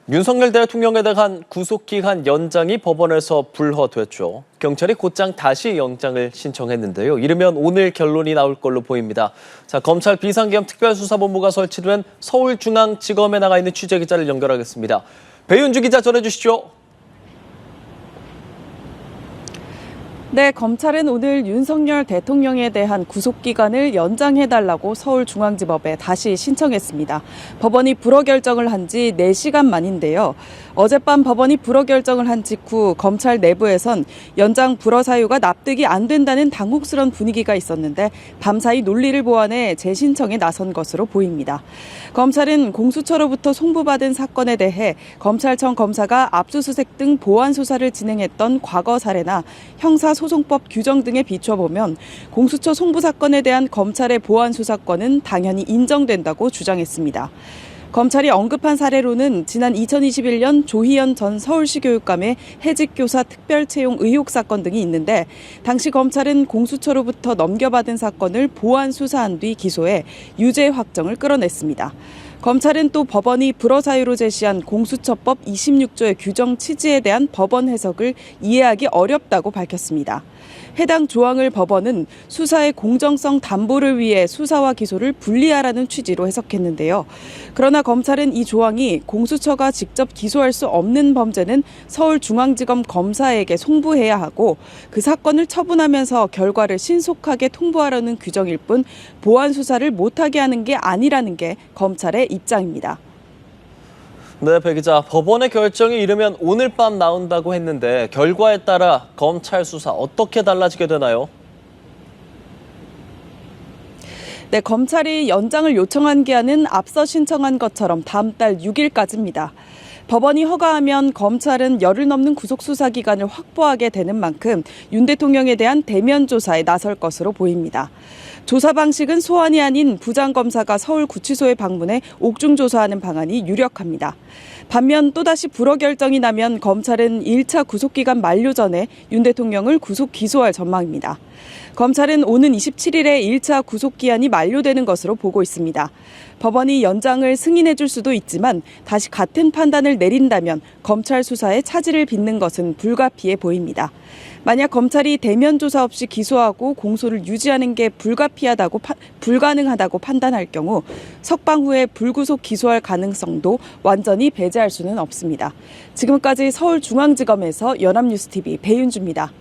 윤석열 대통령에 대한 구속기한 연장이 법원에서 불허됐죠. 경찰이 곧장 다시 영장을 신청했는데요. 이르면 오늘 결론이 나올 걸로 보입니다. 자, 검찰 비상계엄 특별수사본부가 설치된 서울중앙지검에 나가 있는 취재기자를 연결하겠습니다. 배윤주 기자 전해주시죠. 네, 검찰은 오늘 윤석열 대통령에 대한 구속기간을 연장해달라고 서울중앙지법에 다시 신청했습니다. 법원이 불허 결정을 한 지 4시간 만인데요. 어젯밤 법원이 불허 결정을 한 직후 검찰 내부에선 연장 불허 사유가 납득이 안 된다는 당혹스러운 분위기가 있었는데 밤사이 논리를 보완해 재신청에 나선 것으로 보입니다. 검찰은 공수처로부터 송부받은 사건에 대해 검찰청 검사가 압수수색 등 보완 수사를 진행했던 과거 사례나 형사소송법 규정 등에 비춰보면 공수처 송부 사건에 대한 검찰의 보완 수사권은 당연히 인정된다고 주장했습니다. 검찰이 언급한 사례로는 지난 2021년 조희연 전 서울시 교육감의 해직교사 특별채용 의혹 사건 등이 있는데 당시 검찰은 공수처로부터 넘겨받은 사건을 보완 수사한 뒤 기소해 유죄 확정을 끌어냈습니다. 검찰은 또 법원이 불허 사유로 제시한 공수처법 26조의 규정 취지에 대한 법원 해석을 이해하기 어렵다고 밝혔습니다. 해당 조항을 법원은 수사의 공정성 담보를 위해 수사와 기소를 분리하라는 취지로 해석했는데요. 그러나 검찰은 이 조항이 공수처가 직접 기소할 수 없는 범죄는 서울중앙지검 검사에게 송부해야 하고 그 사건을 처분하면서 결과를 신속하게 통보하려는 규정일 뿐 보완 수사를 못하게 하는 게 아니라는 게 검찰의 입장입니다. 네, 배 기자. 법원의 결정이 이르면 오늘 밤 나온다고 했는데 결과에 따라 검찰 수사 어떻게 달라지게 되나요? 네, 검찰이 연장을 요청한 기한은 앞서 신청한 것처럼 다음 달 6일까지입니다. 법원이 허가하면 검찰은 열흘 넘는 구속수사 기간을 확보하게 되는 만큼 윤 대통령에 대한 대면 조사에 나설 것으로 보입니다. 조사 방식은 소환이 아닌 부장검사가 서울구치소에 방문해 옥중 조사하는 방안이 유력합니다. 반면 또다시 불허 결정이 나면 검찰은 1차 구속기간 만료 전에 윤 대통령을 구속 기소할 전망입니다. 검찰은 오는 27일에 1차 구속기한이 만료되는 것으로 보고 있습니다. 법원이 연장을 승인해 줄 수도 있지만 다시 같은 판단을 내린다면 검찰 수사에 차질을 빚는 것은 불가피해 보입니다. 만약 검찰이 대면 조사 없이 기소하고 공소를 유지하는 게 불가능하다고 판단할 경우 석방 후에 불구속 기소할 가능성도 완전히 배제할 수는 없습니다. 지금까지 서울중앙지검에서 연합뉴스TV 배윤주입니다.